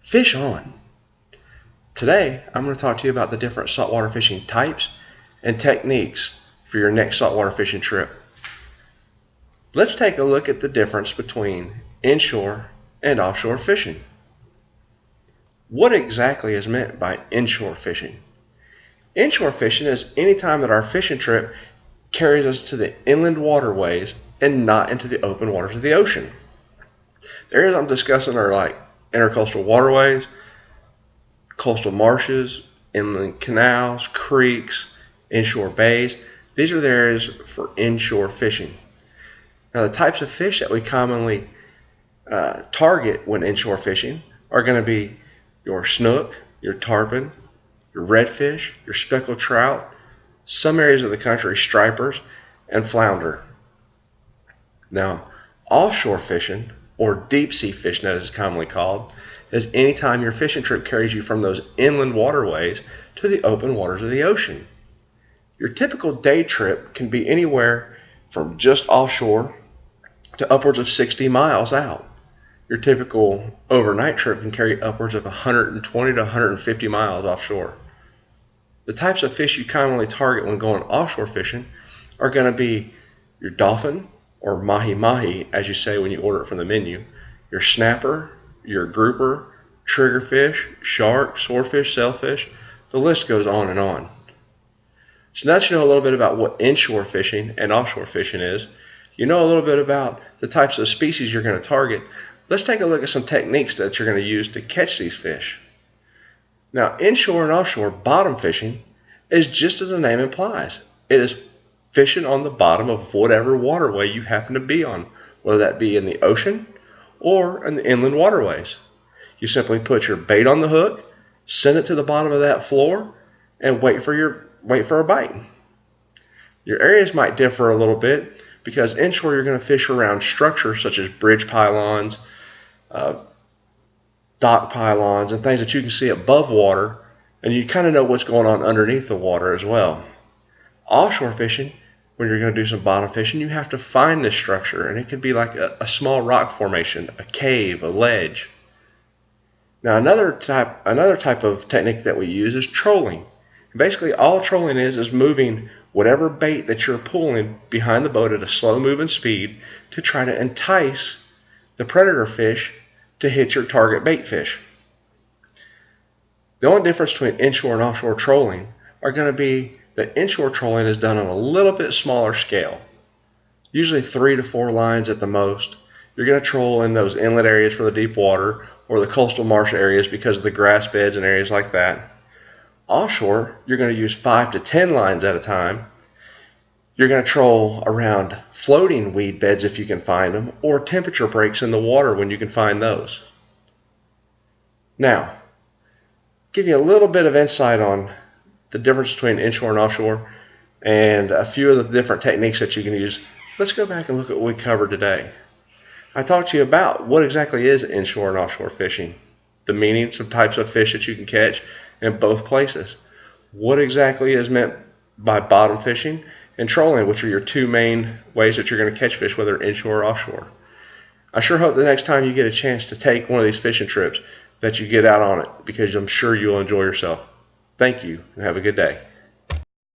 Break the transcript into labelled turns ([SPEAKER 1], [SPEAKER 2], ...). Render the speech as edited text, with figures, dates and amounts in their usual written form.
[SPEAKER 1] Fish on! Today, I'm going to talk to you about the different saltwater fishing types and techniques for your next saltwater fishing trip. Let's take a look at the difference between inshore and offshore fishing. What exactly is meant by inshore fishing? Inshore fishing is any time that our fishing trip carries us to the inland waterways and not into the open waters of the ocean. The areas I'm discussing are like intercoastal waterways, coastal marshes, inland canals, creeks, inshore bays. These are the areas for inshore fishing. Now, the types of fish that we commonly target when inshore fishing are going to be your snook, your tarpon, your redfish, your speckled trout, some areas of the country, stripers, and flounder. Now, offshore fishing, or deep sea fishing as it's commonly called, is any time your fishing trip carries you from those inland waterways to the open waters of the ocean. Your typical day trip can be anywhere from just offshore to upwards of 60 miles out. Your typical overnight trip can carry upwards of 120 to 150 miles offshore. The types of fish you commonly target when going offshore fishing are going to be your dolphin, or mahi-mahi as you say when you order it from the menu, your snapper, your grouper, triggerfish, shark, swordfish, sailfish. The list goes on and on. So now that you know a little bit about what inshore fishing and offshore fishing is, you know a little bit about the types of species you're going to target. Let's take a look at some techniques that you're going to use to catch these fish. Now, inshore and offshore bottom fishing is just as the name implies. It is fishing on the bottom of whatever waterway you happen to be on, whether that be in the ocean or in the inland waterways. You simply put your bait on the hook, send it to the bottom of that floor, and wait for a bite. Your areas might differ a little bit because inshore you're going to fish around structures such as bridge pylons, dock pylons, and things that you can see above water, and you kind of know what's going on underneath the water as well. Offshore fishing, when you're going to do some bottom fishing, you have to find this structure, and it could be like a small rock formation, a cave, a ledge. Now, another type of technique that we use is trolling. Basically, all trolling is moving whatever bait that you're pulling behind the boat at a slow moving speed to try to entice the predator fish to hit your target bait fish. The only difference between inshore and offshore trolling are going to be that inshore trolling is done on a little bit smaller scale, usually 3 to 4 lines at the most. You're going to troll in those inlet areas for the deep water or the coastal marsh areas because of the grass beds and areas like that. Offshore, you're going to use 5 to 10 lines at a time. You're going to troll around floating weed beds if you can find them, or temperature breaks in the water when you can find those. Now, give you a little bit of insight on the difference between inshore and offshore and a few of the different techniques that you can use. Let's go back and look at what we covered today. I talked to you about what exactly is inshore and offshore fishing, the meanings of types of fish that you can catch in both places, what exactly is meant by bottom fishing and trolling, which are your two main ways that you're going to catch fish, whether inshore or offshore. I sure hope the next time you get a chance to take one of these fishing trips that you get out on it, because I'm sure you'll enjoy yourself. Thank you, and have a good day.